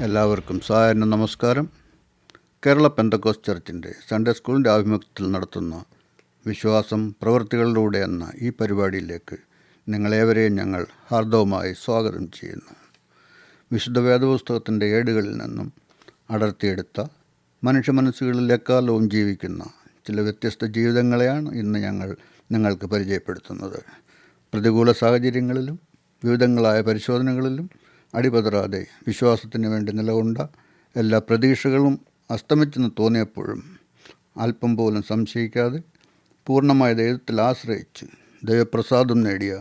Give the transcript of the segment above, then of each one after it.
എല്ലാവർക്കും സായന നമസ്കാരം. Kerala Pentecost ചർച്ചിൻ്റെ Sunday സ്കൂളിൻ്റെ ആഭിമുഖ്യത്തിൽ നടത്തുന്ന വിശ്വാസം പ്രവൃത്തികളിലൂടെ എന്ന ഈ പരിപാടിയിലേക്ക് നിങ്ങളേവരെയും ഞങ്ങൾ ഹാർദവമായി സ്വാഗതം ചെയ്യുന്നു. വിശുദ്ധ വേദപുസ്തകത്തിൻ്റെ ഏടുകളിൽ നിന്നും അടർത്തിയെടുത്ത മനുഷ്യ മനസ്സുകളിൽ എക്കാലവും ജീവിക്കുന്ന ചില വ്യത്യസ്ത ജീവിതങ്ങളെയാണ് ഇന്ന് ഞങ്ങൾ നിങ്ങൾക്ക് പരിചയപ്പെടുത്തുന്നത്. പ്രതികൂല സാഹചര്യങ്ങളിലും വിവിധങ്ങളായ പരിശോധനകളിലും അടിപതറാതെ വിശ്വാസത്തിന് വേണ്ടി നിലകൊണ്ട എല്ലാ പ്രതീക്ഷകളും അസ്തമിച്ചെന്ന് തോന്നിയപ്പോഴും അല്പം പോലും സംശയിക്കാതെ പൂർണ്ണമായ ദൈവത്തിൽ ആശ്രയിച്ച് ദൈവപ്രസാദം നേടിയ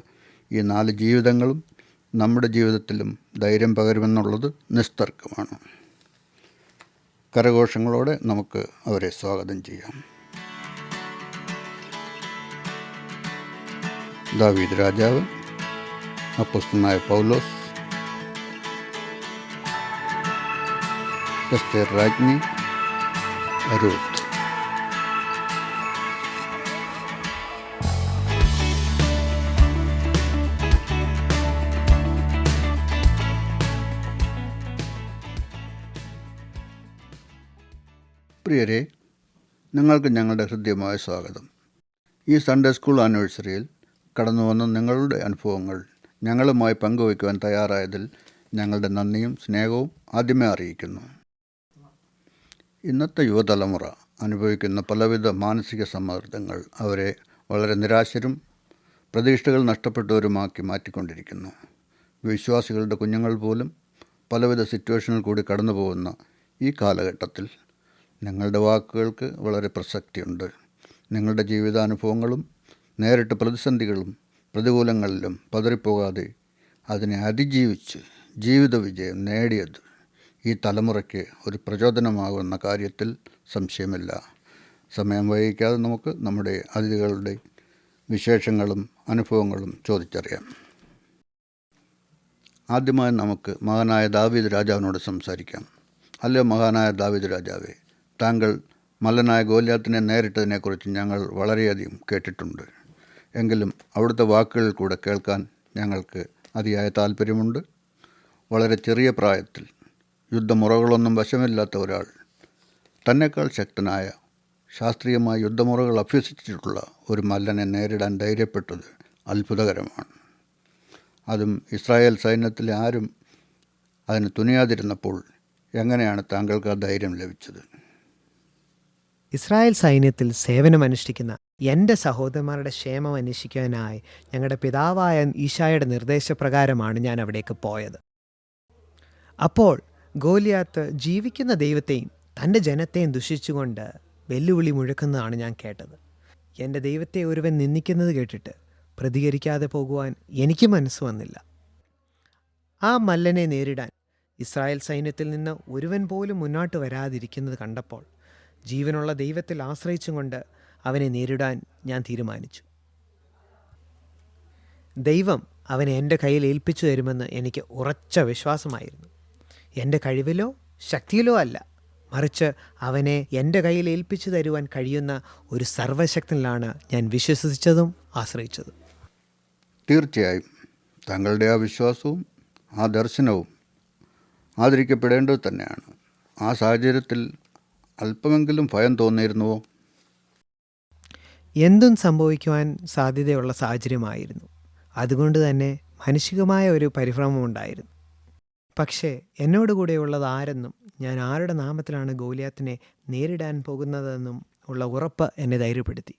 ഈ 4 ജീവിതങ്ങളും നമ്മുടെ ജീവിതത്തിലും ധൈര്യം പകരുമെന്നുള്ളത് നിസ്തർക്കമാണ്. കരഘോഷങ്ങളോടെ നമുക്ക് അവരെ സ്വാഗതം ചെയ്യാം. ദാവീദ് രാജാവ്, അപ്പോസ്തലനായ പൗലോസ്, എസ്തേർ രാജ്ഞി, രൂത്ത്. പ്രിയരെ, നിങ്ങൾക്ക് ഞങ്ങളുടെ ഹൃദ്യമായ സ്വാഗതം. ഈ സൺഡേ സ്കൂൾ ആനിവേഴ്സറിയിൽ കടന്നു വന്ന നിങ്ങളുടെ അനുഭവങ്ങൾ ഞങ്ങളുമായി പങ്കുവയ്ക്കുവാൻ തയ്യാറായതിൽ ഞങ്ങളുടെ നന്ദിയും സ്നേഹവും ആദ്യമേ അറിയിക്കുന്നു. ഇന്നത്തെ യുവതലമുറ അനുഭവിക്കുന്ന പലവിധ മാനസിക സമ്മർദ്ദങ്ങൾ അവരെ വളരെ നിരാശരും പ്രതീക്ഷകൾ നഷ്ടപ്പെട്ടവരുമാക്കി മാറ്റിക്കൊണ്ടിരിക്കുന്നു. വിശ്വാസികളുടെ കുഞ്ഞുങ്ങൾ പോലും പലവിധ സിറ്റുവേഷനിൽ കൂടി കടന്നു പോകുന്ന ഈ കാലഘട്ടത്തിൽ നിങ്ങളുടെ വാക്കുകൾക്ക് വളരെ പ്രസക്തിയുണ്ട്. നിങ്ങളുടെ ജീവിതാനുഭവങ്ങളും നേരിട്ട പ്രതിസന്ധികളും പ്രതികൂലങ്ങളിലും പതറിപ്പോകാതെ അതിനെ അതിജീവിച്ച് ജീവിത വിജയം നേടിയത് ഈ തലമുറയ്ക്ക് ഒരു പ്രചോദനമാകുന്ന കാര്യത്തിൽ സംശയമില്ല. സമയം വൈകിക്കാതെ നമുക്ക് നമ്മുടെ അതിഥികളുടെ വിശേഷങ്ങളും അനുഭവങ്ങളും ചോദിച്ചറിയാം. ആദ്യമായി നമുക്ക് മഹാനായ ദാവീദ് രാജാവിനോട് സംസാരിക്കാം. അല്ലയോ മഹാനായ ദാവീദ് രാജാവേ, താങ്കൾ മല്ലനായ ഗോലിയാത്തിനെ നേരിട്ടതിനെക്കുറിച്ച് ഞങ്ങൾ വളരെയധികം കേട്ടിട്ടുണ്ട്. എങ്കിലും അവിടുത്തെ വാക്കുകളിൽ കൂടെ കേൾക്കാൻ ഞങ്ങൾക്ക് അതിയായ താല്പര്യമുണ്ട്. വളരെ ചെറിയ പ്രായത്തിൽ യുദ്ധമുറകളൊന്നും വശമില്ലാത്ത ഒരാൾ തന്നെക്കാൾ ശക്തനായ ശാസ്ത്രീയമായ യുദ്ധമുറകൾ അഭ്യസിച്ചിട്ടുള്ള ഒരു മല്ലനെ നേരിടാൻ ധൈര്യപ്പെട്ടത് അത്ഭുതകരമാണ്. അതും ഇസ്രായേൽ സൈന്യത്തിലെ ആരും അതിന് തുനിയാതിരുന്നപ്പോൾ എങ്ങനെയാണ് താങ്കൾക്ക് ആ ധൈര്യം ലഭിച്ചത്? ഇസ്രായേൽ സൈന്യത്തിൽ സേവനമനുഷ്ഠിക്കുന്ന എൻ്റെ സഹോദരന്മാരുടെ ക്ഷേമം അന്വേഷിക്കാനായി ഞങ്ങളുടെ പിതാവായ ഈശായുടെ നിർദ്ദേശപ്രകാരമാണ് ഞാൻ അവിടേക്ക് പോയത്. അപ്പോൾ ഗോലിയാത്ത് ജീവിക്കുന്ന ദൈവത്തെയും തൻ്റെ ജനത്തെയും ദുഷിച്ചുകൊണ്ട് വെല്ലുവിളി മുഴക്കുന്നതാണ് ഞാൻ കേട്ടത്. എൻ്റെ ദൈവത്തെ ഒരുവൻ നിന്ദിക്കുന്നത് കേട്ടിട്ട് പ്രതികരിക്കാതെ പോകുവാൻ എനിക്ക് മനസ്സ് വന്നില്ല. ആ മല്ലനെ നേരിടാൻ ഇസ്രായേൽ സൈന്യത്തിൽ നിന്ന് ഒരുവൻ പോലും മുന്നോട്ട് വരാതിരിക്കുന്നത് കണ്ടപ്പോൾ ജീവനുള്ള ദൈവത്തിൽ ആശ്രയിച്ചും കൊണ്ട് അവനെ നേരിടാൻ ഞാൻ തീരുമാനിച്ചു. ദൈവം അവനെ എൻ്റെ കയ്യിൽ ഏൽപ്പിച്ചു തരുമെന്ന് എനിക്ക് ഉറച്ച വിശ്വാസമായിരുന്നു. എൻ്റെ കഴിവിലോ ശക്തിയിലോ അല്ല, മറിച്ച് അവനെ എൻ്റെ കയ്യിൽ ഏൽപ്പിച്ചു തരുവാൻ കഴിയുന്ന ഒരു സർവശക്തനിലാണ് ഞാൻ വിശ്വസിച്ചതും ആശ്രയിച്ചതും. തീർച്ചയായും താങ്കളുടെ ആ വിശ്വാസവും ആ ദർശനവും ആദരിക്കപ്പെടേണ്ടത് തന്നെയാണ്. ആ സാഹചര്യത്തിൽ അല്പമെങ്കിലും ഭയം തോന്നിയിരുന്നുവോ? എന്തും സംഭവിക്കുവാൻ സാധ്യതയുള്ള സാഹചര്യമായിരുന്നു. അതുകൊണ്ട് തന്നെ മാനസികമായ ഒരു പരിഭ്രമം ഉണ്ടായിരുന്നു. പക്ഷേ എന്നോട് കൂടെയുള്ളത് ആരെന്നും ഞാൻ ആരുടെ നാമത്തിലാണ് ഗോലിയാത്തിനെ നേരിടാൻ പോകുന്നതെന്നും ഉള്ള ഉറപ്പ് എന്നെ ധൈര്യപ്പെടുത്തി.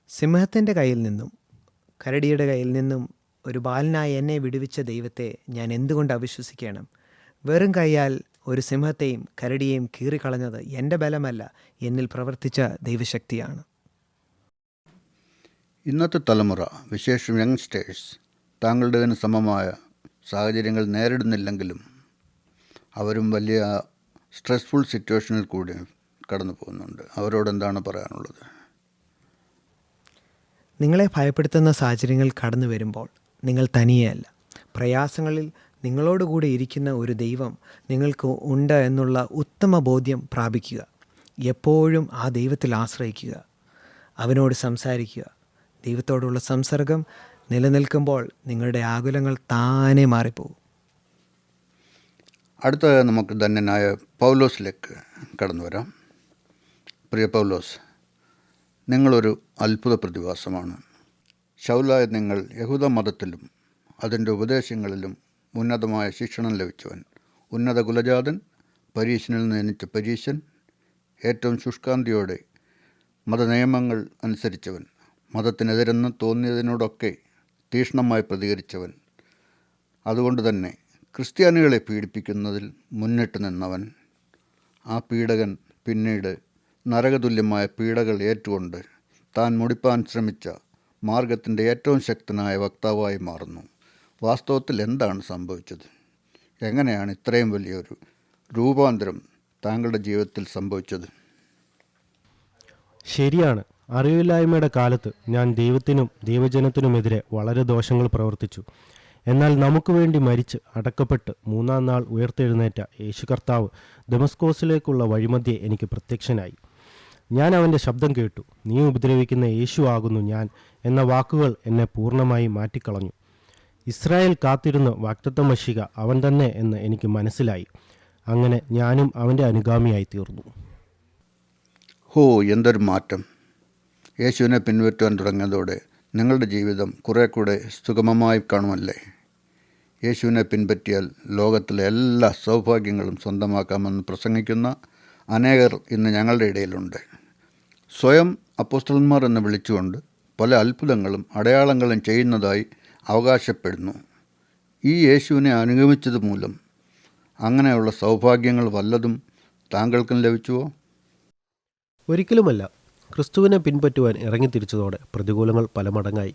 സിംഹത്തിൻ്റെ കയ്യിൽ നിന്നും കരടിയുടെ കയ്യിൽ നിന്നും ഒരു ബാലനായി എന്നെ വിടുവിച്ച ദൈവത്തെ ഞാൻ എന്തുകൊണ്ട് അവിശ്വസിക്കണം? വെറും കൈയാൽ ഒരു സിംഹത്തെയും കരടിയെയും കീറിക്കളഞ്ഞത് എൻ്റെ ബലമല്ല, എന്നിൽ പ്രവർത്തിച്ച ദൈവശക്തിയാണ്. ഇന്നത്തെ തലമുറ, വിശേഷം യങ്സ്റ്റേഴ്സ്, താങ്കളുടേതിന് സമമായ സാഹചര്യങ്ങൾ നേരിടുന്നില്ലെങ്കിലും അവരും വലിയ സ്ട്രെസ്ഫുൾ സിറ്റുവേഷനിൽ കൂടി കടന്നു പോകുന്നുണ്ട്. അവരോട് എന്താണ് പറയാനുള്ളത്? നിങ്ങളെ ഭയപ്പെടുത്തുന്ന സാഹചര്യങ്ങൾ കടന്നു വരുമ്പോൾ നിങ്ങൾ തനിയെയല്ല. പ്രയാസങ്ങളിൽ നിങ്ങളോടുകൂടി ഇരിക്കുന്ന ഒരു ദൈവം നിങ്ങൾക്ക് ഉണ്ട് എന്നുള്ള ഉത്തമ ബോധ്യം പ്രാപിക്കുക. എപ്പോഴും ആ ദൈവത്തിൽ ആശ്രയിക്കുക, അവനോട് സംസാരിക്കുക. ദൈവത്തോടുള്ള സംസർഗം നിലനിൽക്കുമ്പോൾ നിങ്ങളുടെ ആകുലങ്ങൾ താനെ മാറിപ്പോകും. അടുത്തതായി നമുക്ക് ധന്യനായ പൗലോസിലേക്ക് കടന്നു വരാം. പ്രിയ പൗലോസ്, നിങ്ങളൊരു അത്ഭുത പ്രതിഭാസമാണ്. ശൗലായ നിങ്ങൾ യഹൂദ മതത്തിലും അതിൻ്റെ ഉപദേശങ്ങളിലും ഉന്നതമായ ശിക്ഷണം ലഭിച്ചവൻ, ഉന്നത കുലജാതൻ, പരീശനിൽ നിന്ന് ജനിച്ച പരീശൻ, ഏറ്റവും ശുഷ്കാന്തിയോടെ മതനിയമങ്ങൾ അനുസരിച്ചവൻ, മതത്തിനെതിരെന്ന് തോന്നിയതിനോടൊക്കെ തീക്ഷ്ണമായി പ്രതികരിച്ചവൻ, അതുകൊണ്ട് തന്നെ ക്രിസ്ത്യാനികളെ പീഡിപ്പിക്കുന്നതിൽ മുന്നിട്ട് നിന്നവൻ. ആ പീഡകൻ പിന്നീട് നരകതുല്യമായ പീഡകൾ ഏറ്റുകൊണ്ട് താൻ മുടിപ്പാൻ ശ്രമിച്ച മാർഗത്തിൻ്റെ ഏറ്റവും ശക്തനായ വക്താവായി മാറുന്നു. വാസ്തവത്തിൽ എന്താണ് സംഭവിച്ചത്? എങ്ങനെയാണ് ഇത്രയും വലിയൊരു രൂപാന്തരം താങ്കളുടെ ജീവിതത്തിൽ സംഭവിച്ചത്? ശരിയാണ്. അറിവില്ലായ്മയുടെ കാലത്ത് ഞാൻ ദൈവത്തിനും ദൈവജനത്തിനുമെതിരെ വളരെ ദോഷങ്ങൾ പ്രവർത്തിച്ചു. എന്നാൽ നമുക്ക് വേണ്ടി മരിച്ച് അടക്കപ്പെട്ട് മൂന്നാം നാൾ ഉയർത്തെഴുന്നേറ്റ യേശു കർത്താവ് ദമസ്കോസിലേക്കുള്ള വഴിമധ്യേ എനിക്ക് പ്രത്യക്ഷനായി. ഞാൻ അവൻ്റെ ശബ്ദം കേട്ടു. നീ ഉപദ്രവിക്കുന്ന യേശു ആകുന്നു ഞാൻ എന്ന വാക്കുകൾ എന്നെ പൂർണ്ണമായി മാറ്റിക്കളഞ്ഞു. ഇസ്രായേൽ കാത്തിരുന്ന വാഗ്ദത്ത മശിഹ അവൻ തന്നെ എന്ന് എനിക്ക് മനസ്സിലായി. അങ്ങനെ ഞാനും അവൻ്റെ അനുഗാമിയായി തീർന്നു. ഹോ, എന്തൊരു മാറ്റം! യേശുവിനെ പിൻപറ്റുവാൻ തുടങ്ങിയതോടെ നിങ്ങളുടെ ജീവിതം കുറെ കൂടെ സുഗമമായി കാണുമല്ലേ? യേശുവിനെ പിൻപറ്റിയാൽ ലോകത്തിലെ എല്ലാ സൗഭാഗ്യങ്ങളും സ്വന്തമാക്കാമെന്ന് പ്രസംഗിക്കുന്ന അനേകർ ഇന്ന് ഞങ്ങളുടെ ഇടയിലുണ്ട്. സ്വയം അപ്പോസ്തലന്മാർ എന്ന് വിളിച്ചുകൊണ്ട് പല അത്ഭുതങ്ങളും അടയാളങ്ങളും ചെയ്യുന്നതായി അവകാശപ്പെടുന്നു. ഈ യേശുവിനെ അനുഗമിച്ചത് മൂലം അങ്ങനെയുള്ള സൗഭാഗ്യങ്ങൾ വല്ലതും താങ്കൾക്കും ലഭിച്ചുവോ? ഒരിക്കലുമല്ല. ക്രിസ്തുവിനെ പിൻപറ്റുവാൻ ഇറങ്ങിത്തിരിച്ചതോടെ പ്രതികൂലങ്ങൾ പല മടങ്ങായി.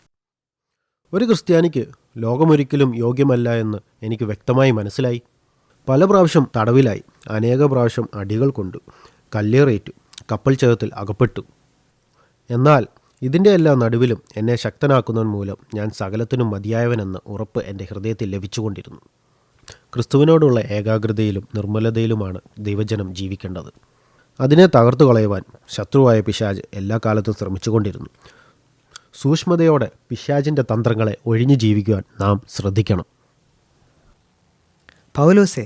ഒരു ക്രിസ്ത്യാനിക്ക് ലോകമൊരിക്കലും യോഗ്യമല്ല എന്ന് എനിക്ക് വ്യക്തമായി മനസ്സിലായി. പല പ്രാവശ്യം തടവിലായി, അനേക പ്രാവശ്യം അടികൾ കൊണ്ടു, കല്ലേറേറ്റു, കപ്പൽ ചേതത്തിൽ അകപ്പെട്ടു. എന്നാൽ ഇതിൻ്റെ എല്ലാ നടുവിലും എന്നെ ശക്തനാക്കുന്നവൻ മൂലം ഞാൻ സകലത്തിനും മതിയായവനെന്ന് ഉറപ്പ് എൻ്റെ ഹൃദയത്തിൽ ലഭിച്ചുകൊണ്ടിരുന്നു. ക്രിസ്തുവിനോടുള്ള ഏകാഗ്രതയിലും നിർമ്മലതയിലുമാണ് ദൈവജനം ജീവിക്കേണ്ടത്. അതിനെ തകർത്തു കളയുവാൻ ശത്രുവായ പിശാച് എല്ലാ കാലത്തും ശ്രമിച്ചുകൊണ്ടിരുന്നു. സൂക്ഷ്മതയോടെ പിശാചിൻ്റെ തന്ത്രങ്ങളെ ഒഴിഞ്ഞു ജീവിക്കുവാൻ നാം ശ്രദ്ധിക്കണം. പൗലോസേ,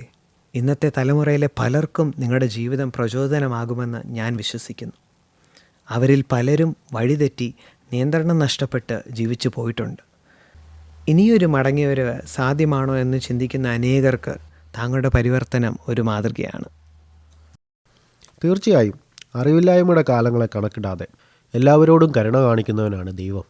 ഇന്നത്തെ തലമുറയിലെ പലർക്കും നിങ്ങളുടെ ജീവിതം പ്രചോദനമാകുമെന്ന് ഞാൻ വിശ്വസിക്കുന്നു. അവരിൽ പലരും വഴിതെറ്റി നിയന്ത്രണം നഷ്ടപ്പെട്ട് ജീവിച്ചു പോയിട്ടുണ്ട്. ഇനിയൊരു മടങ്ങിയൊരു സാധ്യമാണോ എന്ന് ചിന്തിക്കുന്ന അനേകർക്ക് താങ്കളുടെ പരിവർത്തനം ഒരു മാതൃകയാണ്. തീർച്ചയായും. അറിവില്ലായ്മയുടെ കാലങ്ങളെ കണക്കിടാതെ എല്ലാവരോടും കരുണ കാണിക്കുന്നവനാണ് ദൈവം.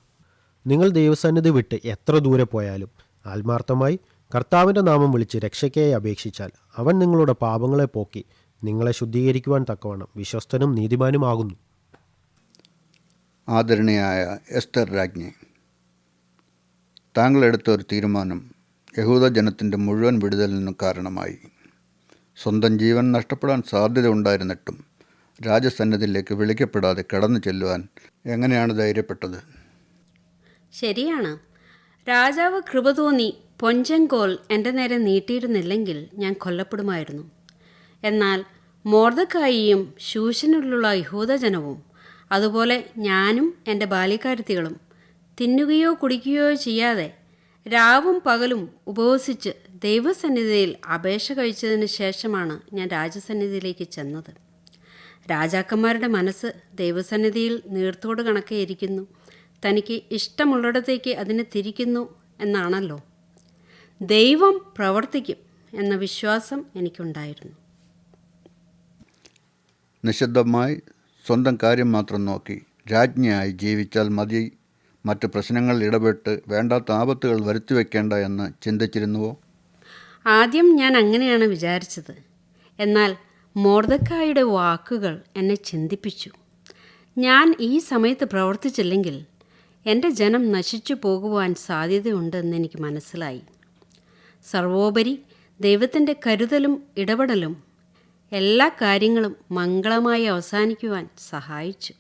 നിങ്ങൾ ദൈവസന്നിധി വിട്ട് എത്ര ദൂരെ പോയാലും ആത്മാർത്ഥമായി കർത്താവിൻ്റെ നാമം വിളിച്ച് രക്ഷയ്ക്കായി അപേക്ഷിച്ചാൽ അവൻ നിങ്ങളുടെ പാപങ്ങളെ പോക്കി നിങ്ങളെ ശുദ്ധീകരിക്കുവാൻ തക്കവണ്ണം വിശ്വസ്തനും നീതിമാനുമാകുന്നു. ആദരണീയായ എസ്തർ രാജ്ഞി, താങ്കൾ എടുത്ത ഒരു തീരുമാനം യഹൂദ ജനത്തിൻ്റെ മുഴുവൻ വിടുതലിന് കാരണമായി. സ്വന്തം ജീവൻ നഷ്ടപ്പെടാൻ സാധ്യത ഉണ്ടായിരുന്നിട്ടും രാജസന്നിധിയിലേക്ക് വിളിക്കപ്പെടാതെ കടന്നു ചെല്ലുവാൻ എങ്ങനെയാണ് ധൈര്യപ്പെട്ടത്? ശരിയാണ്. രാജാവ് കൃപ തോന്നി പൊഞ്ചങ്കോൽ എൻ്റെ നേരെ നീട്ടിയിരുന്നില്ലെങ്കിൽ ഞാൻ കൊല്ലപ്പെടുമായിരുന്നു. എന്നാൽ മൊർദെഖായിയും ശൂശനിലുള്ള യഹൂദജനവും അതുപോലെ ഞാനും എൻ്റെ ബാല്യക്കാരത്തികളും തിന്നുകയോ കുടിക്കുകയോ ചെയ്യാതെ രാവും പകലും ഉപവസിച്ച് ദൈവസന്നിധിയിൽ അപേക്ഷ കഴിച്ചതിന് ശേഷമാണ് ഞാൻ രാജസന്നിധിയിലേക്ക് ചെന്നത്. രാജാക്കന്മാരുടെ മനസ്സ് ദൈവസന്നിധിയിൽ നീർത്തോട് കണക്കെ ഇരിക്കുന്നു, തനിക്ക് ഇഷ്ടമുള്ളിടത്തേക്ക് അതിനെ തിരിക്കുന്നു എന്നാണല്ലോ. ദൈവം പ്രവർത്തിക്കും എന്ന വിശ്വാസം എനിക്കുണ്ടായിരുന്നു. നിശബ്ദമായി സ്വന്തം കാര്യം മാത്രം നോക്കി രാജ്ഞിയായി ജീവിച്ചാൽ മതി, മറ്റ് പ്രശ്നങ്ങളിൽ ഇടപെട്ട് വേണ്ടാത്ത ആപത്തുകൾ വരുത്തിവെക്കേണ്ട എന്ന് ചിന്തിച്ചിരുന്നുവോ? ആദ്യം ഞാൻ അങ്ങനെയാണ് വിചാരിച്ചത്. എന്നാൽ മൊർദെഖായിയുടെ വാക്കുകൾ എന്നെ ചിന്തിപ്പിച്ചു. ഞാൻ ഈ സമയത്ത് പ്രവർത്തിച്ചില്ലെങ്കിൽ എൻ്റെ ജനം നശിച്ചു പോകുവാൻ സാധ്യതയുണ്ടെന്ന് എനിക്ക് മനസ്സിലായി. സർവോപരി ദൈവത്തിൻ്റെ കരുതലും ഇടപെടലും എല്ലാ കാര്യങ്ങളും മംഗളമായി അവസാനിക്കുവാൻ സഹായിച്ചു.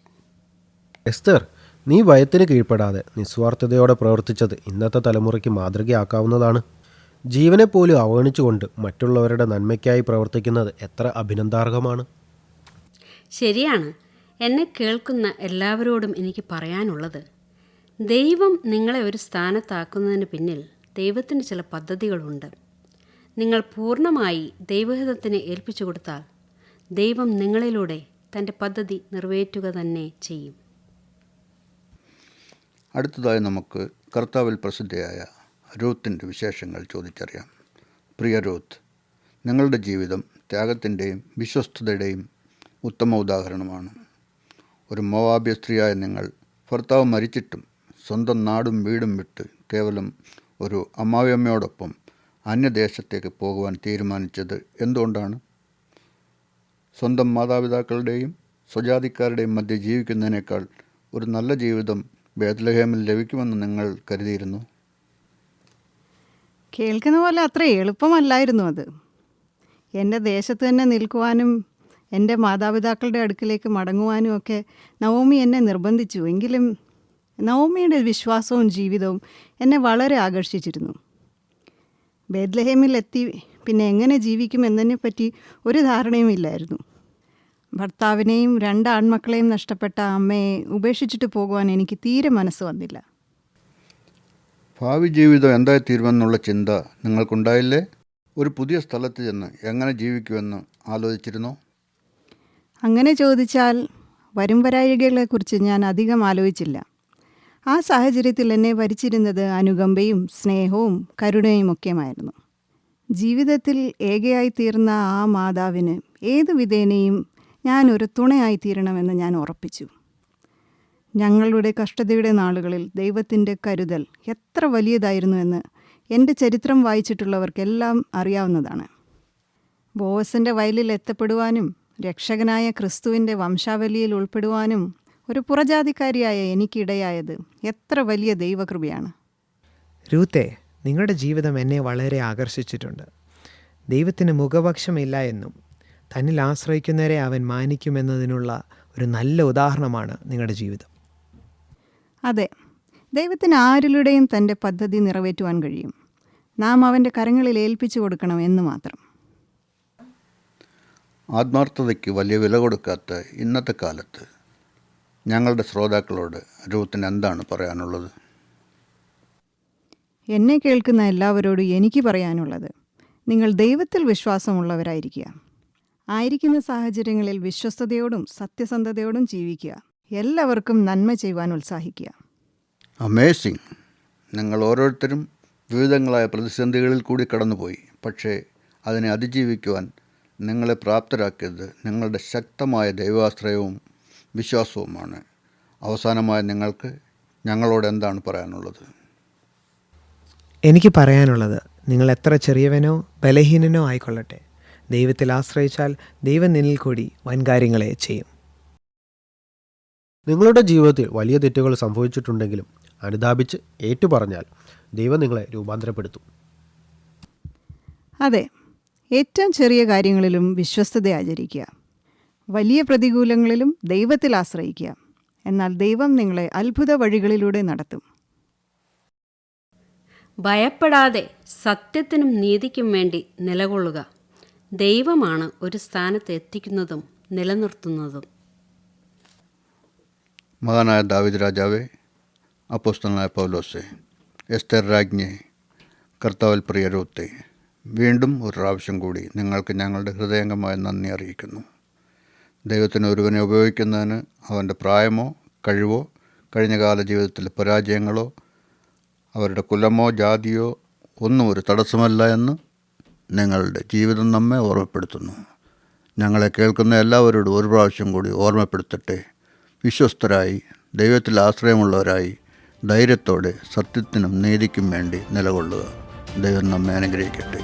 എസ്തർ, നീ ഭയത്തിന് കീഴ്പ്പെടാതെ നിസ്വാർത്ഥതയോടെ പ്രവർത്തിച്ചത് ഇന്നത്തെ തലമുറയ്ക്ക് മാതൃകയാക്കാവുന്നതാണ്. ജീവനെപ്പോലും അവഗണിച്ചുകൊണ്ട് മറ്റുള്ളവരുടെ നന്മയ്ക്കായി പ്രവർത്തിക്കുന്നത് എത്ര അഭിനന്ദാർഹമാണ്. ശരിയാണ്. എന്നെ കേൾക്കുന്ന എല്ലാവരോടും എനിക്ക് പറയാനുള്ളത്, ദൈവം നിങ്ങളെ ഒരു സ്ഥാനത്താക്കുന്നതിന് പിന്നിൽ ദൈവത്തിന് ചില പദ്ധതികളുണ്ട്. നിങ്ങൾ പൂർണ്ണമായി ദൈവഹിതത്തിന് ഏൽപ്പിച്ചു കൊടുത്താൽ ദൈവം നിങ്ങളിലൂടെ തൻ്റെ പദ്ധതി നിറവേറ്റുക തന്നെ ചെയ്യും. അടുത്തതായി നമുക്ക് കർത്താവിൽ പ്രസിദ്ധയായ രൂത്തിൻ്റെ വിശേഷങ്ങൾ ചോദിച്ചറിയാം. പ്രിയ രൂത്ത്, നിങ്ങളുടെ ജീവിതം ത്യാഗത്തിൻ്റെയും വിശ്വസ്തതയുടെയും ഉത്തമ ഉദാഹരണമാണ്. ഒരു മോവാബ്യ സ്ത്രീയായ നിങ്ങൾ ഭർത്താവ് മരിച്ചിട്ടും സ്വന്തം നാടും വീടും വിട്ട് കേവലം ഒരു അമ്മാവിയമ്മയോടൊപ്പം അന്യദേശത്തേക്ക് പോകുവാൻ തീരുമാനിച്ചത് എന്തുകൊണ്ടാണ്? സ്വന്തം മാതാപിതാക്കളുടെയും സ്വജാതിക്കാരുടെയും മധ്യ ജീവിക്കുന്നതിനേക്കാൾ ഒരു നല്ല ജീവിതം ബേത്ലഹേമിൽ ലഭിക്കുമെന്ന് നിങ്ങൾ കരുതിയിരുന്നു? കേൾക്കുന്ന പോലെ അത്ര എളുപ്പമല്ലായിരുന്നു അത്. എൻ്റെ ദേശത്ത് തന്നെ നിൽക്കുവാനും എൻ്റെ മാതാപിതാക്കളുടെ അടുക്കിലേക്ക് മടങ്ങുവാനും ഒക്കെ നവോമി എന്നെ നിർബന്ധിച്ചു. എങ്കിലും നവോമിയുടെ വിശ്വാസവും ജീവിതവും എന്നെ വളരെ ആകർഷിച്ചിരുന്നു. ബേത്ലഹേമിൽ എത്തി പിന്നെ എങ്ങനെ ജീവിക്കുമെന്നതിനെപ്പറ്റി ഒരു ധാരണയും ഇല്ലായിരുന്നു. ഭർത്താവിനെയും 2 ആൺമക്കളെയും നഷ്ടപ്പെട്ട അമ്മയെ ഉപേക്ഷിച്ചിട്ട് പോകുവാൻ എനിക്ക് തീരെ മനസ്സ് വന്നില്ല. ഭാവി ജീവിതം എന്തായി തീരുമെന്നുള്ള ചിന്ത നിങ്ങൾക്കുണ്ടായില്ലേ? ഒരു പുതിയ സ്ഥലത്ത് ചെന്ന് എങ്ങനെ ജീവിക്കുമെന്ന് ആലോചിച്ചിരുന്നോ? അങ്ങനെ ചോദിച്ചാൽ വരും വരായികളെക്കുറിച്ച് ഞാൻ അധികം ആലോചിച്ചില്ല. ആ സാഹചര്യത്തിൽ എന്നെ ഭരിച്ചിരുന്നത് അനുകമ്പയും സ്നേഹവും കരുണയും ഒക്കെയുമായിരുന്നു. ജീവിതത്തിൽ ഏകയായി തീർന്ന ആ മാതാവിന് ഏതു വിധേനയും ഞാൻ ഒരു തുണയായി തീരണമെന്ന് ഞാൻ ഉറപ്പിച്ചു. ഞങ്ങളുടെ കഷ്ടതയുടെ നാളുകളിൽ ദൈവത്തിൻ്റെ കരുതൽ എത്ര വലിയതായിരുന്നുവെന്ന് എൻ്റെ ചരിത്രം വായിച്ചിട്ടുള്ളവർക്കെല്ലാം അറിയാവുന്നതാണ്. ബോവസിൻ്റെ വയലിൽ എത്തപ്പെടുവാനും രക്ഷകനായ ക്രിസ്തുവിൻ്റെ വംശാവലിയിൽ ഉൾപ്പെടുവാനും ഒരു പുറജാതിക്കാരിയായ എനിക്കിടയായത് എത്ര വലിയ ദൈവകൃപയാണ്. രൂത്തെ, നിങ്ങളുടെ ജീവിതം എന്നെ വളരെ ആകർഷിച്ചിട്ടുണ്ട്. ദൈവത്തിന് മുഖപക്ഷമില്ല എന്നും തന്നിൽ ആശ്രയിക്കുന്നവരെ അവൻ മാനിക്കുമെന്നതിനുള്ള ഒരു നല്ല ഉദാഹരണമാണ് നിങ്ങളുടെ ജീവിതം. അതെ, ദൈവത്തിന് ആരിലൂടെയും തൻ്റെ പദ്ധതി നിറവേറ്റുവാൻ കഴിയും. നാം അവൻ്റെ കരങ്ങളിൽ ഏൽപ്പിച്ചു കൊടുക്കണം എന്ന് മാത്രം. ആത്മാർത്ഥതയ്ക്ക് വലിയ വില കൊടുക്കാത്ത ഇന്നത്തെ കാലത്ത് ഞങ്ങളുടെ ശ്രോതാക്കളോട് രൂത്തിന് എന്താണ് പറയാനുള്ളത്? എന്നെ കേൾക്കുന്ന എല്ലാവരോടും എനിക്ക് പറയാനുള്ളത്, നിങ്ങൾ ദൈവത്തിൽ വിശ്വാസമുള്ളവരായിരിക്കുക. ആയിരിക്കുന്ന സാഹചര്യങ്ങളിൽ വിശ്വസ്തയോടും സത്യസന്ധതയോടും ജീവിക്കുക. എല്ലാവർക്കും നന്മ ചെയ്യുവാൻ ഉത്സാഹിക്കുക. അമേസിങ്! നിങ്ങൾ ഓരോരുത്തരും വിവിധങ്ങളായ പ്രതിസന്ധികളിൽ കൂടി കടന്നുപോയി. പക്ഷേ അതിനെ അതിജീവിക്കുവാൻ നിങ്ങളെ പ്രാപ്തരാക്കിയത് നിങ്ങളുടെ ശക്തമായ ദൈവാശ്രയവും വിശ്വാസവുമാണ്. അവസാനമായി നിങ്ങൾക്ക് ഞങ്ങളോട് എന്താണ് പറയാനുള്ളത്? എനിക്ക് പറയാനുള്ളത്, നിങ്ങൾ എത്ര ചെറിയവനോ ബലഹീനനോ ആയിക്കൊള്ളട്ടെ, ദൈവത്തിൽ ആശ്രയിച്ചാൽ ദൈവം നിന്നിൽ കൂടി വൻകാര്യങ്ങളെ ചെയ്യും. നിങ്ങളുടെ ജീവിതത്തിൽ വലിയ തെറ്റുകൾ സംഭവിച്ചിട്ടുണ്ടെങ്കിലും അനുതാപിച്ച് ഏറ്റുപറഞ്ഞാൽ ദൈവം നിങ്ങളെ രൂപാന്തരപ്പെടുത്തും. അതെ, ഏറ്റവും ചെറിയ കാര്യങ്ങളിലും വിശ്വസ്തത ആചരിക്കുക. വലിയ പ്രതികൂലങ്ങളിലും ദൈവത്തിൽ ആശ്രയിക്കുക. എന്നാൽ ദൈവം നിങ്ങളെ അത്ഭുത വഴികളിലൂടെ നടത്തും. ഭയപ്പെടാതെ സത്യത്തിനും നീതിക്കും വേണ്ടി നിലകൊള്ളുക. ദൈവമാണ് ഒരു സ്ഥാനത്ത് എത്തിക്കുന്നതും നിലനിർത്തുന്നതും. മഹാനായ ദാവീദ് രാജാവേ, അപ്പോസ്തലനായ പൗലോസേ, എസ്തേർ രാജ്ഞിയെ, കർത്താവിൽ പ്രിയ രൂത്തെ, വീണ്ടും ഒരു പ്രാവശ്യം കൂടി നിങ്ങൾക്ക് ഞങ്ങളുടെ ഹൃദയംഗമായ നന്ദി അറിയിക്കുന്നു. ദൈവത്തിന് ഒരുവനെ ഉപയോഗിക്കുന്നതിന് അവൻ്റെ പ്രായമോ കഴിവോ കഴിഞ്ഞകാല ജീവിതത്തിലെ പരാജയങ്ങളോ അവരുടെ കുലമോ ജാതിയോ ഒന്നും ഒരു തടസ്സമല്ല എന്ന് നിങ്ങളുടെ ജീവിതം നമ്മെ ഓർമ്മപ്പെടുത്തുന്നു. ഞങ്ങളെ കേൾക്കുന്ന എല്ലാവരോടും ഒരു പ്രാവശ്യം കൂടി ഓർമ്മപ്പെടുത്തട്ടെ. വിശ്വസ്തരായി, ദൈവത്തിൽ ആശ്രയമുള്ളവരായി, ധൈര്യത്തോടെ സത്യത്തിനും നീതിക്കും വേണ്ടി നിലകൊള്ളുക. ദൈവം നമ്മെ അനുഗ്രഹിക്കട്ടെ.